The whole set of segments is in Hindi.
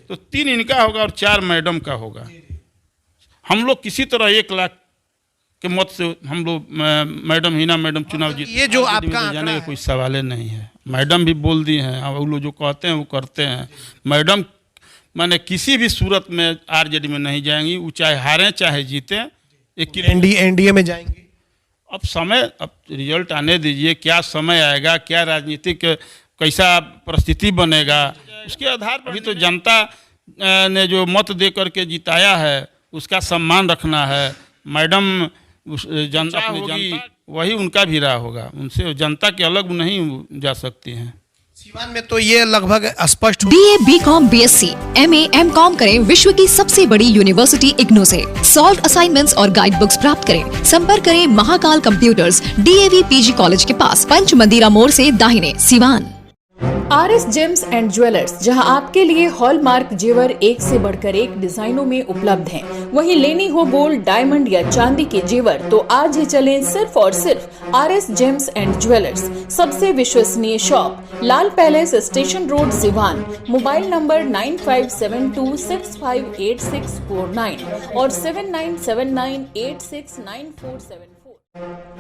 तो 3 इनका होगा और 4 मैडम का होगा। हम लोग किसी तरह 1 लाख के मत से हम लोग मैडम हिना मैडम चुनाव जीत, ये जो आपका जाने का कोई सवाल ही नहीं है। मैडम भी बोल दी हैं, अब वो लोग जो कहते हैं वो करते हैं। मैडम माने किसी भी सूरत में आरजेडी में नहीं जाएंगी, वो चाहे हारें चाहे जीतें। एनडीए में जाएंगी। अब समय, अब रिजल्ट आने दीजिए, क्या समय आएगा, क्या राजनीतिक कैसा परिस्थिति बनेगा, उसके आधार पर भी तो जनता ने जो मत दे करके जिताया है उसका सम्मान रखना है। मैडम जनता होगी, वही उनका भी राह होगा, उनसे जनता के अलग नहीं जा सकती हैं। सीवान में तो ये लगभग स्पष्ट। BA, BCom, BSc, MA, MCom करें विश्व की सबसे बड़ी यूनिवर्सिटी इग्नू से। सॉल्व असाइनमेंट्स और गाइड बुक्स प्राप्त करें। संपर्क करें Mahakal computers, DAV PG college के पास, पंच मंदिरा मोड़ से दाहिने, Siwan. RS James and jewellers, जहां आपके लिए हॉलमार्क जेवर एक से बढ़कर एक डिजाइनों में उपलब्ध हैं। वहीं लेनी हो गोल्ड, डायमंड या चांदी के जेवर तो आज ही चलें सिर्फ और सिर्फ RS जेम्स एंड ज्वेलर्स। सबसे विश्वसनीय shop, Lal palace, station road, Siwan. Mobile number 9572658649 और 7979869474।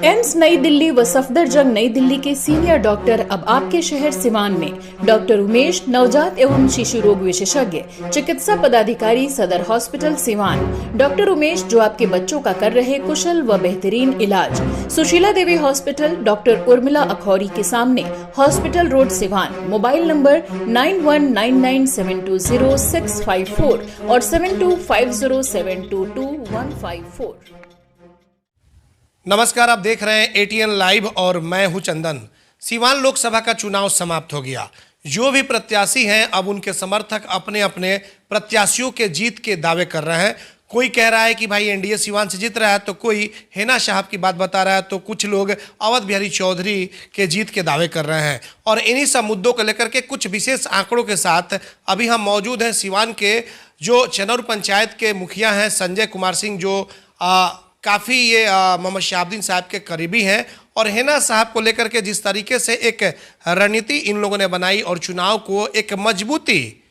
एम्स नई दिल्ली व सफदरजंग नई दिल्ली के सीनियर डॉक्टर अब आपके शहर सिवान में। डॉक्टर उमेश, नवजात एवं शिशु रोग विशेषज्ञ, चिकित्सा पदाधिकारी, सदर हॉस्पिटल सिवान। डॉक्टर उमेश जो आपके बच्चों का कर रहे कुशल व बेहतरीन इलाज। सुशीला देवी हॉस्पिटल, डॉक्टर उर्मिला अखौरी के सामने, hospital road, Siwan. Mobile number 9199720654 और 7250722154। नमस्कार, आप देख रहे हैं ATN लाइव और मैं हूं चंदन। सीवान लोकसभा का चुनाव समाप्त हो गया। जो भी प्रत्याशी हैं अब उनके समर्थक अपने अपने प्रत्याशियों के जीत के दावे कर रहे हैं। कोई कह रहा है कि भाई एनडीए सीवान से जीत रहा है, तो कोई हेना साहब की बात बता रहा है, तो कुछ लोग अवध बिहारी चौधरी के जीत के दावे कर रहे हैं। और इन्हीं सब मुद्दों को लेकर के कुछ विशेष आंकड़ों के साथ अभी हम मौजूद हैं सीवान के जो चनौर पंचायत के मुखिया हैं संजय कुमार सिंह, जो काफ़ी ये मोहम्मद शहाबुद्दीन साहब के करीबी हैं। और हेना साहब को लेकर के जिस तरीके से एक रणनीति इन लोगों ने बनाई और चुनाव को एक मजबूती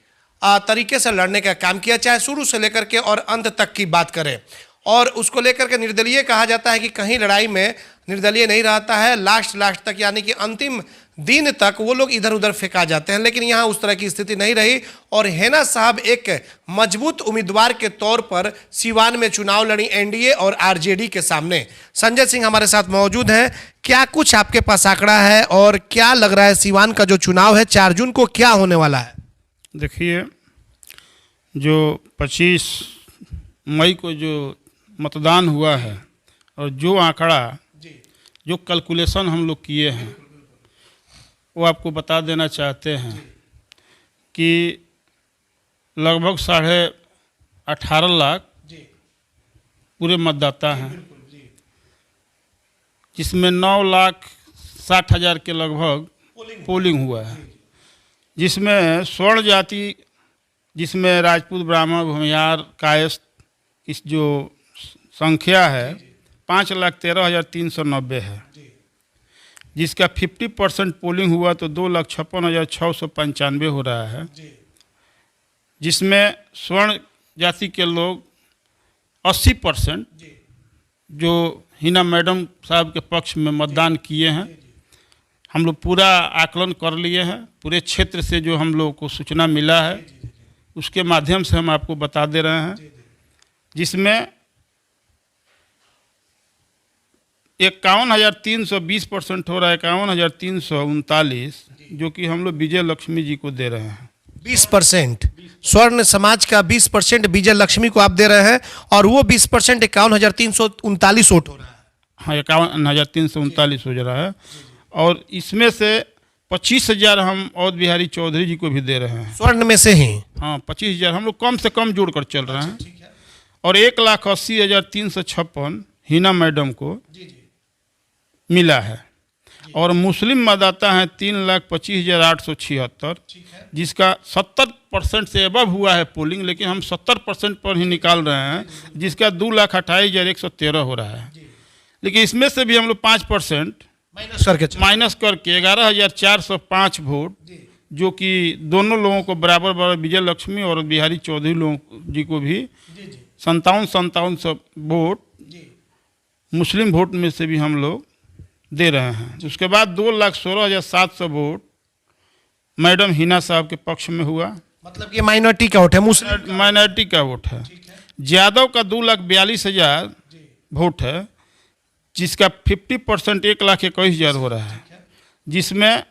तरीके से लड़ने का काम किया, चाहे शुरू से लेकर के और अंत तक की बात करें। और उसको लेकर के निर्दलीय कहा जाता है कि कहीं लड़ाई में निर्दलीय नहीं रहता है, लास्ट तक यानी कि अंतिम दिन तक वो लोग इधर उधर फेंका जाते हैं। लेकिन यहाँ उस तरह की स्थिति नहीं रही और हेना साहब एक मजबूत उम्मीदवार के तौर पर सीवान में चुनाव लड़ी एनडीए और आरजेडी के सामने। संजय सिंह हमारे साथ मौजूद हैं। क्या कुछ आपके पास आंकड़ा है और क्या लग रहा है सीवान का जो चुनाव है 4 जून को क्या होने वाला है? देखिए, जो 25 मई को जो मतदान हुआ है और जो आंकड़ा, जो कैलकुलेशन हम लोग किए हैं, वो आपको बता देना चाहते हैं कि लगभग 18.5 लाख पूरे मतदाता हैं, जिसमें 9,60,000 के लगभग पोलिंग हुआ है, जिसमें स्वर्ण जाति, जिसमें राजपूत, ब्राह्मण, भूमिहार, कायस्थ इस जो संख्या है 5,13,390 है, जिसका 50% पोलिंग हुआ तो 2,56,695 हो रहा है, जिसमें स्वर्ण जाति के लोग 80% जो हिना मैडम साहब के पक्ष में मतदान किए हैं। हम लोग पूरा आकलन कर लिए हैं, पूरे क्षेत्र से जो हम लोग को सूचना मिला है उसके माध्यम से हम आपको बता दे रहे हैं, जिसमें 51,320% हो रहा है, 51,339, जो कि हम लोग विजय लक्ष्मी जी को दे रहे हैं। 20% स्वर्ण समाज का 20% विजय लक्ष्मी को आप दे रहे हैं और वो 20% 51,339 वोट हो रहा है। हाँ, 51,339 हो रहा है और इसमें से 25,000 हम अवध बिहारी चौधरी जी को भी दे रहे हैं स्वर्ण में से ही। हाँ, 25,000 हम लोग कम से कम जोड़कर चल रहे हैं और 1,80,356 हिना मैडम को मिला है। और मुस्लिम मतदाता हैं 3,25,876, जिसका 70% से अबव हुआ है पोलिंग, लेकिन हम 70% पर ही निकाल रहे हैं, जिसका 2,28,113 हो रहा है। लेकिन इसमें से भी हम लोग 5% माइनस करके 11,405 वोट जो कि दोनों लोगों को बराबर बराबर, विजय लक्ष्मी और बिहारी चौधरी लोगों जी को भी 57 वोट मुस्लिम वोट में से भी हम लोग दे रहे हैं। उसके बाद 2,16,700 वोट मैडम हिना साहब के पक्ष में हुआ। मतलब कि माइनॉरिटी का वोट है, मुस्लिम माइनॉरिटी का वोट है। यादव का 2,42,000 वोट है, जिसका 50% 1,21,000 हो रहा है, जिसमें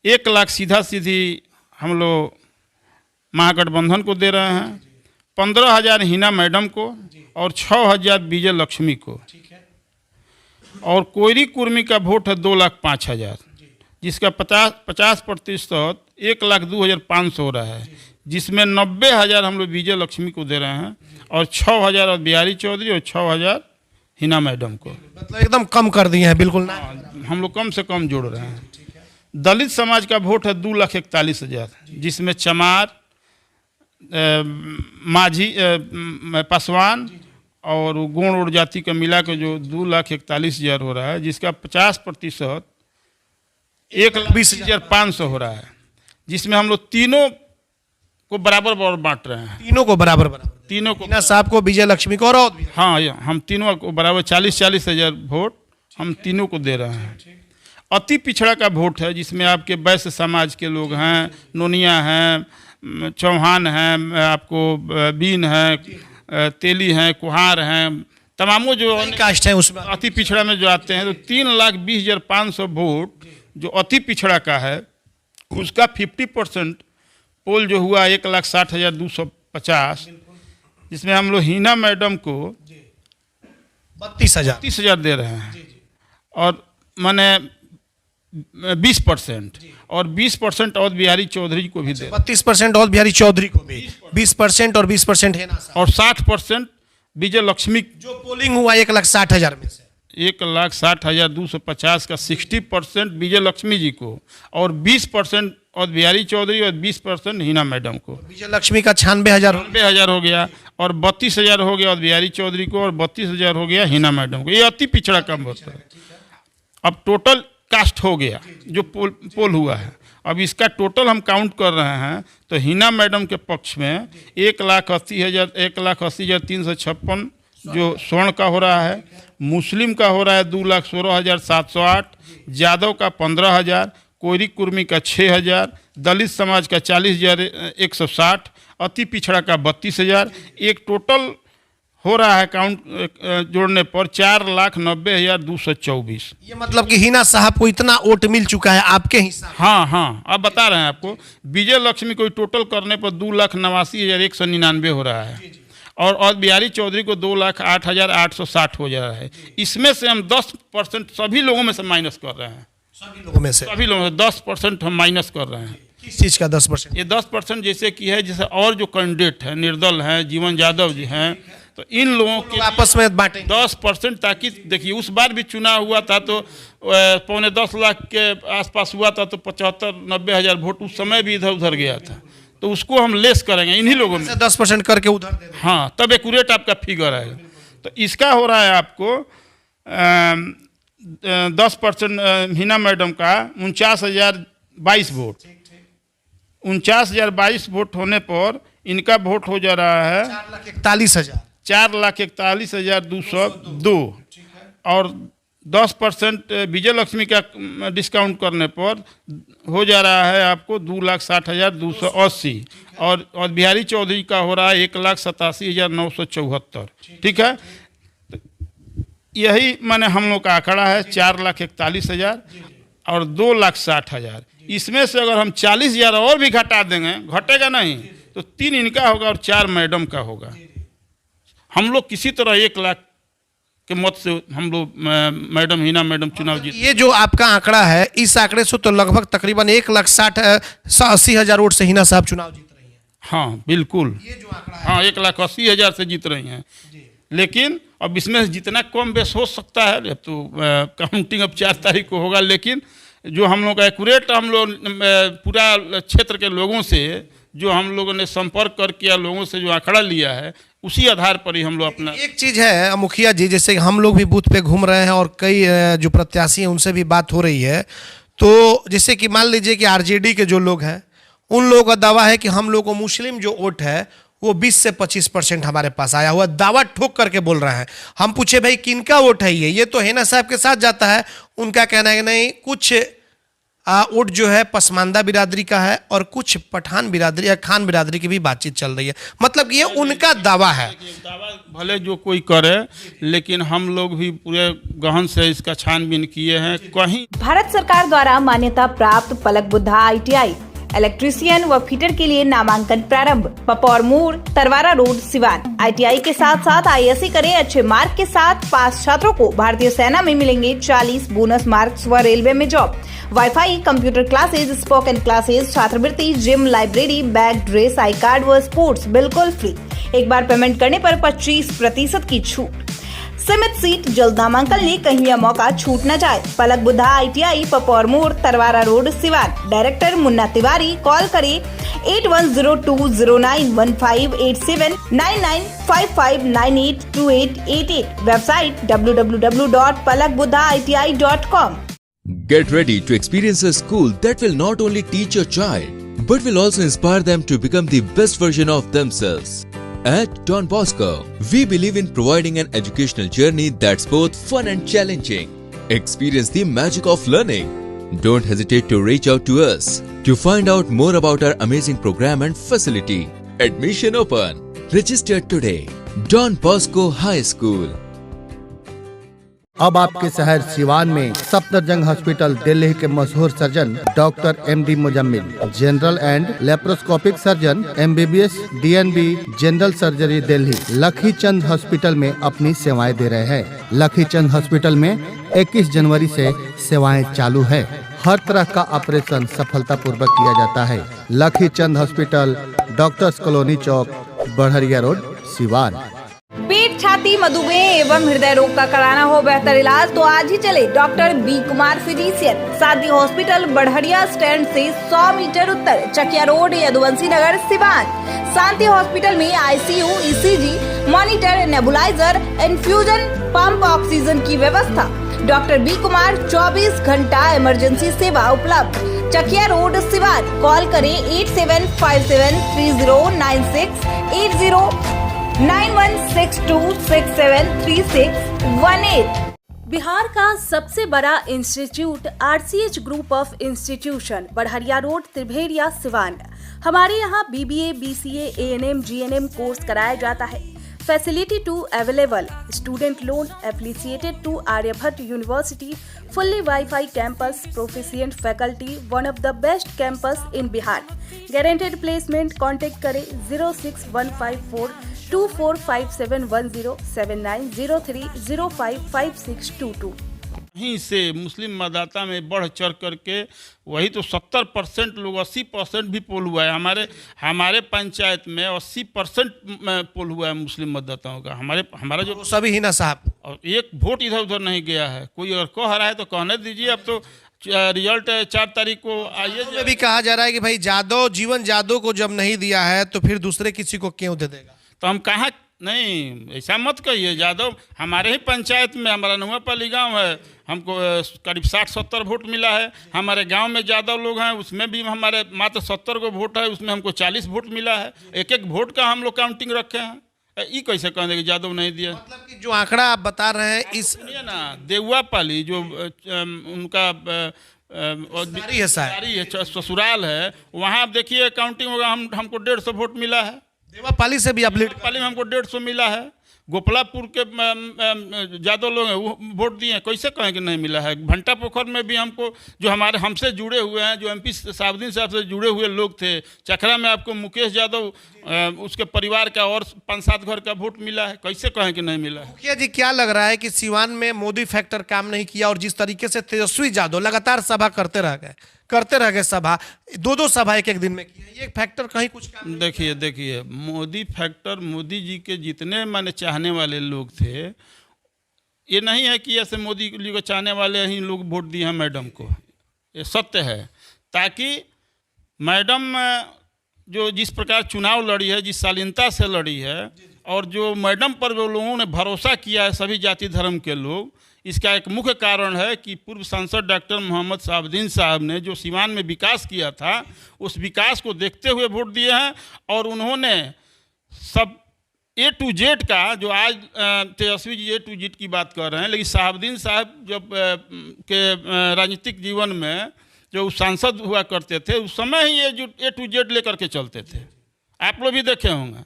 1 लाख सीधा सीधी हम लोग महागठबंधन को दे रहे हैं, 15,000 हिना मैडम को और 6,000 विजय लक्ष्मी को। और कोयरी कुर्मी का वोट है 2,05,000, जिसका 50% 1,02,500 हो रहा है, जिसमें 90,000 हम लोग विजय लक्ष्मी को दे रहे हैं और 6,000 और बिहारी चौधरी और 6,000 हिना मैडम को। मतलब एकदम कम कर दिए हैं, बिल्कुल ना। हम लोग कम से कम जोड़ रहे हैं। दलित समाज का वोट है 2,41,000, जिसमें चमार, माझी, पासवान और गोंड और जाति का मिला के जो 2,41,000 हो रहा है, जिसका 50% 1,20,500 हो रहा है, जिसमें हम लोग तीनों को बराबर बराबर बांट रहे हैं। तीनों को बराबर बराबर, तीनों को, हिना साहब को, विजय लक्ष्मी को और भी। हाँ, हम तीनों को बराबर 40-40 हज़ार वोट हम तीनों को दे रहे हैं। अति पिछड़ा का वोट है, जिसमें आपके वैश्य समाज के लोग हैं, नोनिया हैं, चौहान हैं, आपको बीन है, तेली हैं, कुहार हैं, तमामों जो कास्ट है उसमें अति पिछड़ा में जो आते हैं, तो 3,20,500 वोट जो अति पिछड़ा का है, उसका 50% पोल जो हुआ 1,60,250, जिसमें हम लोग हिना मैडम को 32,000 दे रहे हैं और माने 20%, और 20% और बिहारी चौधरी को भी दे, 32% और बिहारी चौधरी को भी, 20% और 20% है ना, और 60% विजय लक्ष्मी। जो पोलिंग हुआ 1,60,000 में से 1,60,250 का 60% विजय लक्ष्मी जी को और 20% और बिहारी चौधरी और 20% हिना मैडम को। विजय लक्ष्मी का 96,000 हो गया और 32,000 हो गया और बिहारी चौधरी को, और 32,000 हो गया हिना मैडम को। ये अति पिछड़ा कम होता है। अब टोटल कास्ट हो गया जो पोल हुआ है। अब इसका टोटल हम काउंट कर रहे हैं तो हिना मैडम के पक्ष में 1,80,356 जो स्वर्ण का हो रहा है, मुस्लिम का हो रहा है 2,16,708, यादव का 15,000, कोयरी कुर्मी का 6,000, दलित समाज का 40,160, अति पिछड़ा का 32,000। एक टोटल हो रहा है काउंट जोड़ने पर 4,90,224। ये मतलब कि हिना साहब को इतना वोट मिल चुका है आपके हिसाब? हाँ, अब बता रहे हैं आपको। विजय लक्ष्मी को टोटल करने पर 2,89,199 हो रहा है और बिहारी चौधरी को 2,08,860 हो जा रहा है। इसमें से हम 10% सभी लोगों में से माइनस कर रहे हैं। सभी लोगों में से 10% हम माइनस कर रहे हैं। किस चीज़ का 10%? ये 10% जैसे कि है, जैसे और जो कैंडिडेट है, निर्दल हैं, जीवन यादव जी हैं, तो इन लोगों के आपस में बांटे 10%, ताकि देखिए उस बार भी चुनाव हुआ था तो 9.25 लाख के आसपास हुआ था, तो 75-90 हज़ार वोट उस समय भी इधर उधर गया था, तो उसको हम लेस करेंगे इन्हीं लोगों में 10% करके उधर दे दें। हाँ, तब एक्यूरेट आपका फिगर आएगा। तो इसका हो रहा है आपको 10% हिना मैडम का 49,022 वोट। 49,022 वोट होने पर इनका वोट हो जा रहा है 4,41,202 और 10% विजय लक्ष्मी का डिस्काउंट करने पर हो जा रहा है आपको 2,60,280 और बिहारी चौधरी का हो रहा है 1,87,974। ठीक है, तो यही माने हम लोग का आंकड़ा है 4,41,000 और 2,60,000। इसमें से अगर हम 40,000 और भी घटा देंगे, घटेगा नहीं, तो 3 इनका होगा और 4 मैडम का होगा। हम लोग किसी तरह 1 लाख के मत से हम लोग मैडम हिना मैडम चुनाव जीत। ये जो आपका आंकड़ा है, इस आंकड़े से तो लगभग तकरीबन 1,80,000 वोट से हिना साहब चुनाव जीत रही हैं। हाँ बिल्कुल, ये जो आंकड़ा है, हाँ 1,80,000 से जीत रही हैं। लेकिन अब इसमें जितना कम बेस हो सकता है, अब तो काउंटिंग अब 4 तारीख को होगा, लेकिन जो हम लोग एक्यूरेट हम लोग पूरा क्षेत्र के लोगों से जो हम लोगों ने संपर्क करके या लोगों से जो आंकड़ा लिया है, उसी आधार पर ही हम लोग अपना। एक चीज़ है मुखिया जी, जैसे हम लोग भी बूथ पे घूम रहे हैं और कई जो प्रत्याशी हैं उनसे भी बात हो रही है, तो जैसे कि मान लीजिए कि आरजेडी के जो लोग हैं उन लोगों का दावा है कि हम लोग को मुस्लिम जो वोट है वो 20 से 25% हमारे पास आया हुआ, दावा ठोक करके बोल रहे हैं। हम पूछे भाई किनका वोट है ये तो हेना साहब के साथ जाता है। उनका कहना है कि नहीं, कुछ वोट जो है पसमानदा बिरादरी का है और कुछ पठान बिरादरी या खान बिरादरी की भी बातचीत चल रही है। मतलब ये उनका दावा है। दावा भले जो कोई करे, लेकिन हम लोग भी पूरे गहन से इसका छानबीन किए हैं। कहीं भारत सरकार द्वारा मान्यता प्राप्त पलक बुद्धा ITI इलेक्ट्रीशियन व फिटर के लिए नामांकन प्रारंभ। पपौर मोड़, तरवारा रोड, सिवान। ITI के साथ साथ ISC करें। अच्छे मार्क के साथ पास छात्रों को भारतीय सेना में मिलेंगे 40 बोनस मार्क्स व रेलवे में job. WiFi, computer classes, spoken classes, छात्रवृत्ति, gym, library, bag, dress, I card व स्पोर्ट्स बिल्कुल फ्री। एक बार पेमेंट करने पर 25% की छूट। सीमित सीट, जल्द नामांकन ले, कहीं यह मौका छूट न जाए। पलक बुद्धा ITI, पपौर मोड़, Tarwara road, Siwan. Director Munna Tiwari. Call करें 8102091587 9955982888। Website www.palakbuddhaiti.com। Get ready to experience a school that will not only teach your child, but will also inspire them to become the best version of themselves. At Don Bosco, we believe in providing an educational journey that's both fun and challenging. Experience the magic of learning. Don't hesitate to reach out to us to find out more about our amazing program and facility. Admission open. Register today. Don Bosco High School. अब आपके शहर सिवान में सफदरजंग हॉस्पिटल, दिल्ली के मशहूर surgeon doctor MD Muzammil, general and laparoscopic surgeon, MBBS, DNB, general surgery Delhi, लखी चंद हॉस्पिटल में अपनी सेवाएं दे रहे हैं। लखी चंद हॉस्पिटल में 21 जनवरी से सेवाएं चालू है। हर तरह का ऑपरेशन सफलतापूर्वक किया जाता है। लखी चंद हॉस्पिटल, डॉक्टर्स कॉलोनी चौक, बढ़िया रोड, सिवान। पेट, छाती, मधुमेह एवं हृदय रोग का कराना हो बेहतर इलाज तो आज ही चले डॉक्टर बी कुमार फिजिशियन, शादी हॉस्पिटल, बढ़िया स्टैंड से 100 मीटर उत्तर, चकिया रोड, यदुवंशी नगर, सिवान। शांति हॉस्पिटल में ICU, ECG, monitor, nebuliser, infusion pump, oxygen की व्यवस्था। डॉक्टर बी कुमार 24 घंटा इमरजेंसी सेवा उपलब्ध। चकिया रोड, सिवान। कॉल करें 87573096, 8162673618। बिहार का सबसे बड़ा institute RCH group of institution, Barharia road, Tribhediya, Siwan. हमारे यहाँ BBA, BCA, ANM, GNM course कराया जाता है। Facility to available, student loan affiliated to Aryabhatta university, fully WiFi campus, proficient faculty, one of the best campus in Bihar. Guaranteed placement. Contact करें 06154245710, 7903055622। वहीं से मुस्लिम मतदाता में बढ़ चढ़ करके वही तो 70% लोग, 80% भी पोल हुआ है। हमारे पंचायत में 80% पोल हुआ है मुस्लिम मतदाताओं का। हमारा जो सभी हिना साहब, और एक वोट इधर उधर नहीं गया है। कोई अगर कह रहा है तो कहने दीजिए। अब तो रिजल्ट 4 तारीख को आइए। में भी कहा जा रहा है कि भाई जीवन जादव को जब नहीं दिया है तो फिर दूसरे किसी को क्यों दे देगा। तो हम कहाँ, नहीं ऐसा मत कहिए। यादव हमारे ही पंचायत में, हमारा नौवापाली गांव है, हमको करीब 60-70 वोट मिला है। हमारे गांव में यादव लोग हैं, उसमें भी हमारे मात्र 70 को वोट है, उसमें हमको 40 वोट मिला है। एक वोट का हम लोग काउंटिंग रखे हैं। ये कैसे कह देंगे यादव नहीं दिया। मतलब कि जो आंकड़ा आप बता रहे हैं इस ना देउआपाली जो उनका ससुराल है, वहाँ आप देखिए काउंटिंग होगा, हमको 150 वोट मिला है। देवापाली से भी आप लीड, पाली में हमको 150 मिला है। गोपलापुर के यादव लोग हैं वो वोट दिए, कैसे कहें कि नहीं मिला है। भंटा पोखर में भी हमको जो हमसे जुड़े हुए हैं, जो MP साबुद्दीन साहब से जुड़े हुए लोग थे। चखरा में आपको मुकेश यादव उसके परिवार का और 5-7 घर का वोट मिला है, कैसे कहें कि नहीं मिला है। मुखिया जी, क्या लग रहा है कि सिवान में मोदी फैक्टर काम नहीं किया और जिस तरीके से तेजस्वी यादव लगातार सभा करते रह गए सभा, 2-2 सभा एक दिन में किया, ये फैक्टर कहीं कुछ काम नहीं। देखिए मोदी फैक्टर, मोदी जी के जितने माने चाहने वाले लोग थे, ये नहीं है कि ऐसे मोदी जी को चाहने वाले ही लोग वोट दिए हैं मैडम को। ये सत्य है। ताकि मैडम जो जिस प्रकार चुनाव लड़ी है, जिस शालीनता से लड़ी है, और जो मैडम पर जो लोगों ने भरोसा किया है, सभी जाति धर्म के लोग, इसका एक मुख्य कारण है कि पूर्व सांसद डॉक्टर मोहम्मद शहाबुद्दीन साहब ने जो सीवान में विकास किया था, उस विकास को देखते हुए वोट दिए हैं। और उन्होंने सब A to Z का, जो आज Tejashwi ji A to Z की बात कर रहे हैं, लेकिन शहाबुद्दीन साहब जब के राजनीतिक जीवन में जो सांसद हुआ करते थे, उस समय ही ये A to Z लेकर के चलते थे। आप लोग भी देखे होंगे।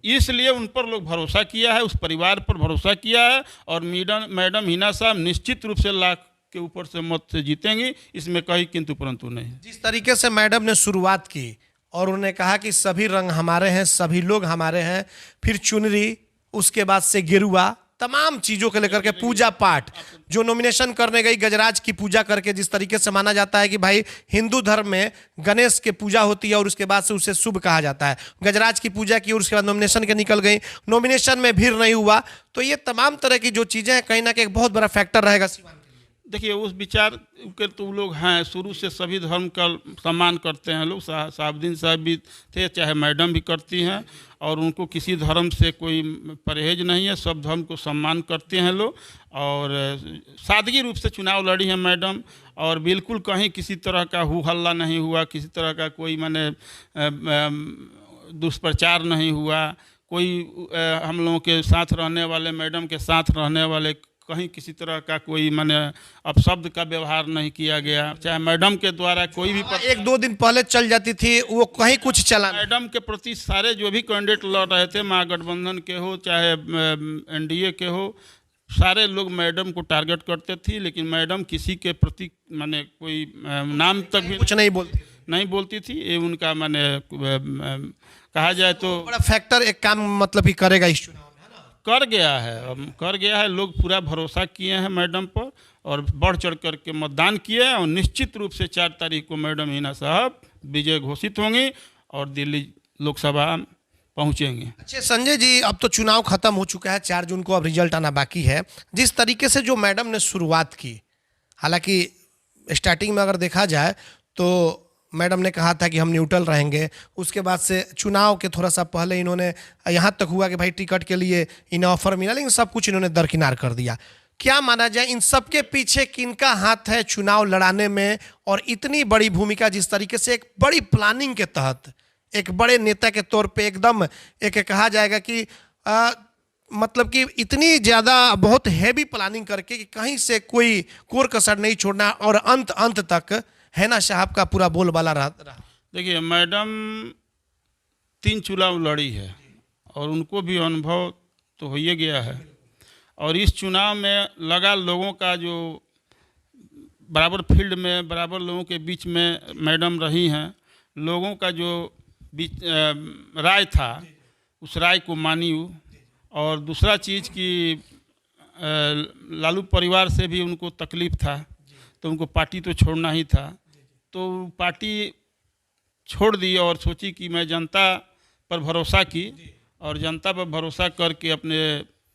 इसलिए उन पर लोग भरोसा किया है, उस परिवार पर भरोसा किया है। और मैडम हिना साहब निश्चित रूप से लाख के ऊपर से मत से जीतेंगी, इसमें कहीं किंतु परंतु नहीं। जिस तरीके से मैडम ने शुरुआत की और उन्होंने कहा कि सभी रंग हमारे हैं, सभी लोग हमारे हैं, फिर चुनरी, उसके बाद से गेरुआ, तमाम चीज़ों को लेकर के पूजा पाठ, जो नॉमिनेशन करने गई गजराज की पूजा करके, जिस तरीके से माना जाता है कि भाई हिंदू धर्म में गणेश की पूजा होती है और उसके बाद से उसे शुभ कहा जाता है, गजराज की पूजा की और उसके बाद नॉमिनेशन के निकल गई, नॉमिनेशन में भीड़ नहीं हुआ। तो ये तमाम तरह की जो चीज़ें हैं, कहीं ना कहीं एक बहुत बड़ा फैक्टर रहेगा सीवान के लिए। देखिए, उस विचार के तो लोग हैं, शुरू से सभी धर्म का सम्मान करते हैं लोग। शहाबुद्दीन साहब भी थे, चाहे मैडम भी करती हैं, और उनको किसी धर्म से कोई परहेज नहीं है, सब धर्म को सम्मान करते हैं लोग। और सादगी रूप से चुनाव लड़ी हैं मैडम, और बिल्कुल कहीं किसी तरह का हू हल्ला नहीं हुआ, किसी तरह का कोई माने दुष्प्रचार नहीं हुआ। कोई हम लोगों के साथ रहने वाले, मैडम के साथ रहने वाले, कहीं किसी तरह का कोई माने अपशब्द का व्यवहार नहीं किया गया। चाहे मैडम के द्वारा कोई भी एक दो दिन पहले चल जाती थी, वो कहीं कुछ चला। मैडम के प्रति सारे जो भी कैंडिडेट लड़ रहे थे, महागठबंधन के हो चाहे NDA के हो, सारे लोग मैडम को टारगेट करते थे, लेकिन मैडम किसी के प्रति माने कोई नाम तक भी कुछ नहीं बोलती थी। ये उनका माने कहा जाए तो बड़ा फैक्टर एक काम मतलब ही करेगा इस चुनाव में, है ना? कर गया है। लोग पूरा भरोसा किए हैं मैडम पर और बढ़ चढ़ करके मतदान किए हैं, और निश्चित रूप से 4 तारीख को मैडम हिना साहब विजय घोषित होंगी और दिल्ली लोकसभा पहुंचेंगे। अच्छा संजय जी, अब तो चुनाव खत्म हो चुका है, 4 जून को अब रिजल्ट आना बाकी है। जिस तरीके से जो मैडम ने शुरुआत की, हालांकि स्टार्टिंग में अगर देखा जाए तो मैडम ने कहा था कि हम न्यूट्रल रहेंगे, उसके बाद से चुनाव के थोड़ा सा पहले इन्होंने यहाँ तक हुआ कि भाई टिकट के लिए इन्हें ऑफर मिला, लेकिन सब कुछ इन्होंने दरकिनार कर दिया। क्या माना जाए, इन सब के पीछे किनका हाथ है चुनाव लड़ाने में, और इतनी बड़ी भूमिका, जिस तरीके से एक बड़ी प्लानिंग के तहत एक बड़े नेता के तौर पे एकदम एक कहा जाएगा कि मतलब कि इतनी ज़्यादा बहुत हैवी प्लानिंग करके कि कहीं से कोई कोर कसर नहीं छोड़ना, और अंत तक हिना साहब का पूरा बोलबाला रहा। देखिए, मैडम 3 चुनाव लड़ी है और उनको भी अनुभव तो हो ही गया है, और इस चुनाव में लगा लोगों का जो बराबर फील्ड में, बराबर लोगों के बीच में मैडम रही हैं, लोगों का जो राय था उस राय को मानी। और दूसरा चीज़ कि लालू परिवार से भी उनको तकलीफ़ था, तो उनको पार्टी तो छोड़ना ही था, तो पार्टी छोड़ दी और सोची कि मैं जनता पर भरोसा की, और जनता पर भरोसा करके अपने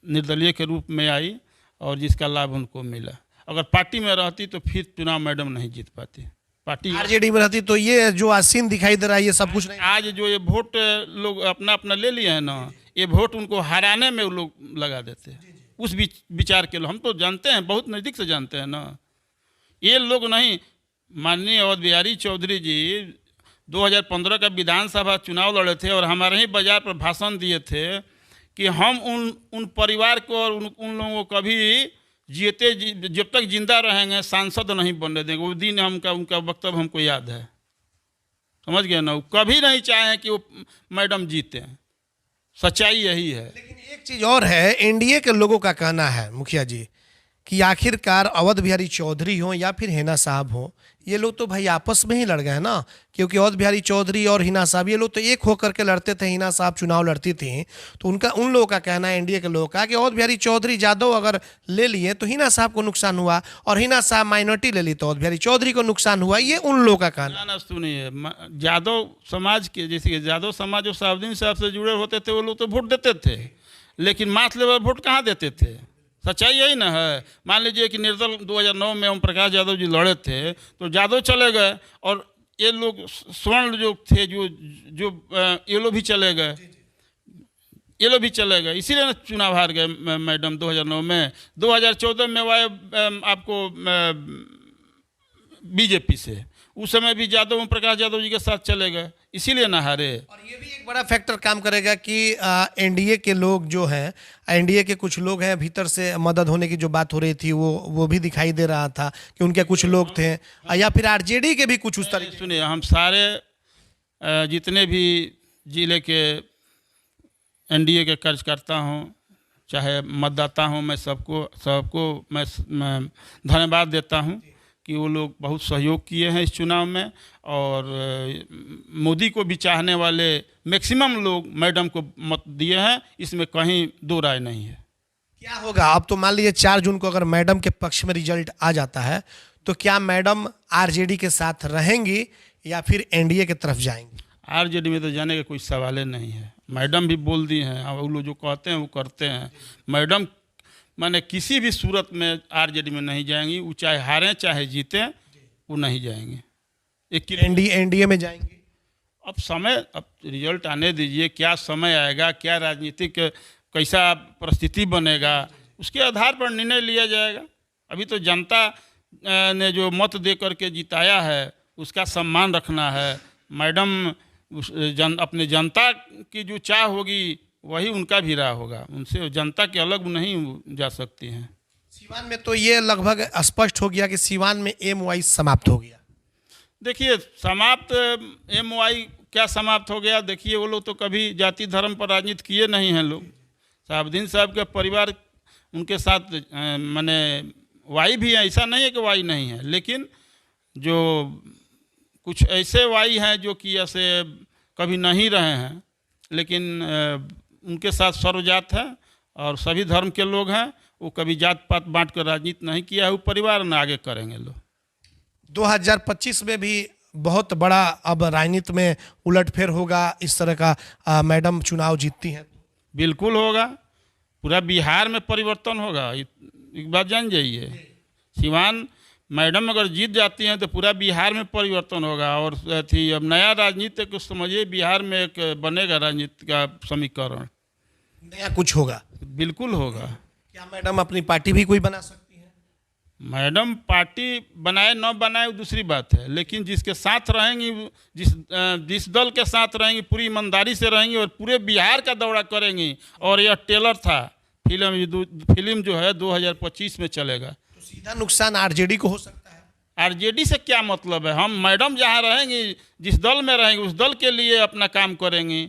निर्दलीय के रूप में आई, और जिसका लाभ उनको मिला। अगर पार्टी में रहती तो फिर चुनाव मैडम नहीं जीत पाती। पार्टी RJD में रहती तो ये जो आसीन दिखाई दे रहा है ये सब कुछ नहीं। आज जो ये वोट लोग अपना अपना ले लिए हैं ना, ये वोट उनको हराने में लोग लगा देते हैं। उस विचार के लोग हम तो जानते हैं, बहुत नज़दीक से जानते हैं ना। ये लोग नहीं, माननीय अवध बिहारी चौधरी जी 2015 का विधानसभा चुनाव लड़े थे और हमारे ही बाजार पर भाषण दिए थे कि हम उन परिवार को और उन लोगों को कभी जीते जब तक जिंदा रहेंगे सांसद नहीं बनने देंगे। वो दिन उनका वक्तव्य हमको याद है, समझ गए ना। वो कभी नहीं चाहे कि वो मैडम जीते, सच्चाई यही है। लेकिन एक चीज़ और है, NDA के लोगों का कहना है मुखिया जी कि आखिरकार अवध बिहारी चौधरी हो या फिर हिना साहब हो, ये लोग तो भाई आपस में ही लड़ गए ना, क्योंकि अवध बिहारी चौधरी और हिना साहब ये लोग तो एक होकर के लड़ते थे। हिना साहब चुनाव लड़ती थी, तो उन लोगों का कहना है, NDA के लोगों का, कि अवध बिहारी चौधरी यादव अगर ले लिए तो हिना साहब को नुकसान हुआ, और हिना साहब माइनॉरिटी ले ली तो अवध बिहारी चौधरी को नुकसान हुआ। ये उन लोगों का कहना। ना सुनिए, यादव समाज के, जैसे यादव समाज जो शहाबुद्दीन साहब से जुड़े होते थे वो लोग तो वोट देते थे, लेकिन माथ लेवल वोट कहाँ देते थे। सच्चाई यही ना है। मान लीजिए कि निर्दल 2009 में ओम प्रकाश यादव जी लड़े थे, तो यादव चले गए, और ये लोग स्वर्ण जो थे जो ये लोग भी चले गए। ये लोग भी चले गए, इसीलिए ना चुनाव हार गए मैडम 2009 में। 2014 में वाए आपको बीजेपी से, उस समय भी यादव प्रकाश यादव जी के साथ चले गए, इसीलिए ना हारे। और ये भी एक बड़ा फैक्टर काम करेगा कि एनडीए के लोग जो हैं, एनडीए के कुछ लोग हैं, भीतर से मदद होने की जो बात हो रही थी वो भी दिखाई दे रहा था कि उनके कुछ लोग थे, या फिर आरजेडी के भी कुछ उस तरीके। सुनिए, हम सारे जितने भी जिले के एनडीए के कार्यकर्ता हों चाहे मतदाता हों, मैं सबको मैं धन्यवाद देता हूं कि वो लोग बहुत सहयोग किए हैं इस चुनाव में। और मोदी को भी चाहने वाले मैक्सिमम लोग मैडम को मत दिए हैं, इसमें कहीं दो राय नहीं है। क्या होगा अब? तो मान लीजिए 4 जून को अगर मैडम के पक्ष में रिजल्ट आ जाता है तो क्या मैडम आरजेडी के साथ रहेंगी या फिर एनडीए की तरफ जाएंगी? आरजेडी में तो जाने का कोई सवाल नहीं है। मैडम भी बोल दी हैं, अब वो लोग जो कहते हैं वो करते हैं। मैडम माने किसी भी सूरत में आरजेडी में नहीं जाएंगी, वो चाहे हारें चाहे जीतें, वो नहीं जाएंगे। एनडीए में जाएंगे। अब समय, अब रिजल्ट आने दीजिए, क्या समय आएगा, क्या राजनीतिक कैसा परिस्थिति बनेगा, उसके आधार पर निर्णय लिया जाएगा। अभी तो जनता ने जो मत दे करके जिताया है उसका सम्मान रखना है। मैडम अपने जनता की जो चाह होगी वही उनका भी राह होगा, उनसे जनता के अलग नहीं जा सकती हैं। सीवान में तो ये लगभग स्पष्ट हो गया कि सीवान में एमवाई समाप्त हो गया। देखिए, समाप्त एमवाई क्या समाप्त हो गया? देखिए, वो लोग तो कभी जाति धर्म पर राजनीति किए नहीं हैं लोग। शहाबुद्दीन साहब के परिवार उनके साथ माने वाई भी है, ऐसा नहीं है कि वाई नहीं है, लेकिन जो कुछ ऐसे वाई हैं जो कि ऐसे कभी नहीं रहे हैं, लेकिन उनके साथ सर्वजात है और सभी धर्म के लोग हैं। वो कभी जात पात बांट कर राजनीति नहीं किया है, वो परिवार में आगे करेंगे लोग। 2025 में भी बहुत बड़ा अब राजनीति में उलटफेर होगा, इस तरह का मैडम चुनाव जीतती हैं। बिल्कुल होगा, पूरा बिहार में परिवर्तन होगा, एक बात जान जाइए। सिवान मैडम अगर जीत जाती हैं तो पूरा बिहार में परिवर्तन होगा। और थी अब नया राजनीति को समझिए, बिहार में एक बनेगा राजनीति का समीकरण, नया कुछ होगा। बिल्कुल होगा। क्या मैडम अपनी पार्टी भी कोई बना सकती है? मैडम पार्टी बनाए न बनाए वो दूसरी बात है, लेकिन जिसके साथ रहेंगी, जिस दल के साथ रहेंगी, पूरी ईमानदारी से रहेंगी और पूरे बिहार का दौरा करेंगी। और यह टेलर था, फिल्म जो है 2025 में चलेगा। तो सीधा नुकसान आरजेडी को हो सकता है। आरजेडी से क्या मतलब है? हम मैडम जहाँ रहेंगी, जिस दल में रहेंगे, उस दल के लिए अपना काम करेंगी।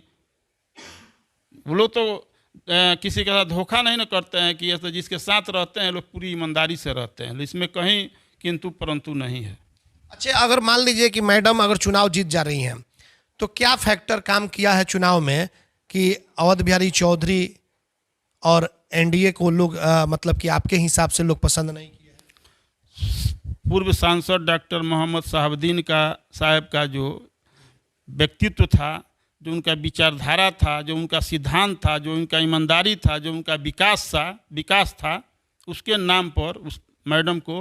वो लोग तो किसी के साथ धोखा नहीं न करते हैं कि ऐसे जिसके साथ रहते हैं लोग पूरी ईमानदारी से रहते हैं, इसमें कहीं किंतु परंतु नहीं है। अच्छा, अगर मान लीजिए कि मैडम अगर चुनाव जीत जा रही हैं तो क्या फैक्टर काम किया है चुनाव में कि अवध बिहारी चौधरी और एनडीए को लोग मतलब कि आपके हिसाब से लोग पसंद नहीं किया? पूर्व सांसद डॉक्टर मोहम्मद शहाबुद्दीन साहब का जो व्यक्तित्व था, जो उनका विचारधारा था, जो उनका सिद्धांत था, जो उनका ईमानदारी था, जो उनका विकास था, उसके नाम पर उस मैडम को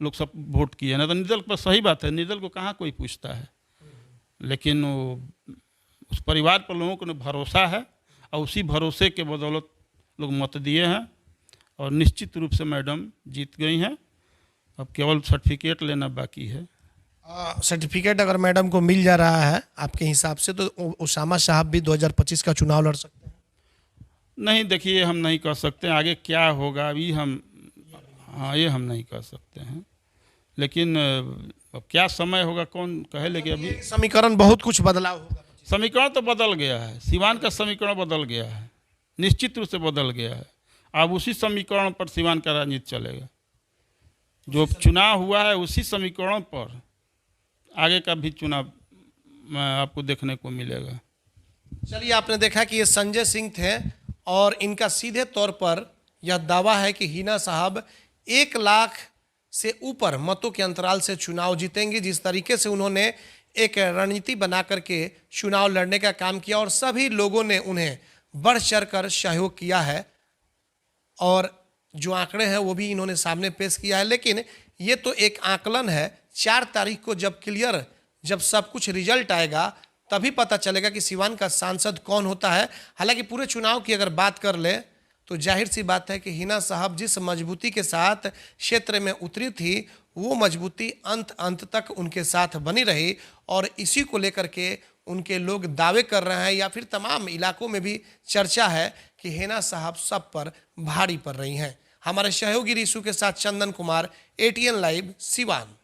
लोग सब वोट किए। ना तो निर्दल पर, सही बात है, निर्दल को कहाँ कोई पूछता है, लेकिन वो उस परिवार पर लोगों को भरोसा है और उसी भरोसे के बदौलत लोग मत दिए हैं और निश्चित रूप से मैडम जीत गई हैं। अब केवल सर्टिफिकेट लेना बाकी है। सर्टिफिकेट अगर मैडम को मिल जा रहा है आपके हिसाब से तो उसामा साहब भी 2025 का चुनाव लड़ सकते हैं? नहीं, देखिए, हम नहीं कह सकते आगे क्या होगा, अभी ये हम नहीं कह सकते हैं, लेकिन अब क्या समय होगा कौन कहे। लेकिन अभी समीकरण बहुत कुछ बदलाव होगा। समीकरण तो बदल गया है, सिवान का समीकरण बदल गया है, निश्चित रूप से बदल गया है। अब उसी समीकरण पर सिवान का राजनीति चलेगा। जो चुनाव हुआ है उसी समीकरण पर आगे का भी चुनाव आपको देखने को मिलेगा। चलिए, आपने देखा कि ये संजय सिंह थे और इनका सीधे तौर पर यह दावा है कि हिना साहब 1 लाख से ऊपर मतों के अंतराल से चुनाव जीतेंगे। जिस तरीके से उन्होंने एक रणनीति बना करके चुनाव लड़ने का काम किया और सभी लोगों ने उन्हें बढ़ चढ़ कर सहयोग किया है और जो आंकड़े हैं वो भी इन्होंने सामने पेश किया है। लेकिन ये तो एक आकलन है, 4 तारीख को जब सब कुछ रिजल्ट आएगा तभी पता चलेगा कि सिवान का सांसद कौन होता है। हालांकि पूरे चुनाव की अगर बात कर ले तो जाहिर सी बात है कि हिना साहब जिस मजबूती के साथ क्षेत्र में उतरी थी वो मजबूती अंत तक उनके साथ बनी रही और इसी को लेकर के उनके लोग दावे कर रहे हैं या फिर तमाम इलाकों में भी चर्चा है कि हिना साहब सब पर भारी पड़ रही हैं। हमारे सहयोगी रीशु के साथ चंदन कुमार, ATN लाइव, सिवान।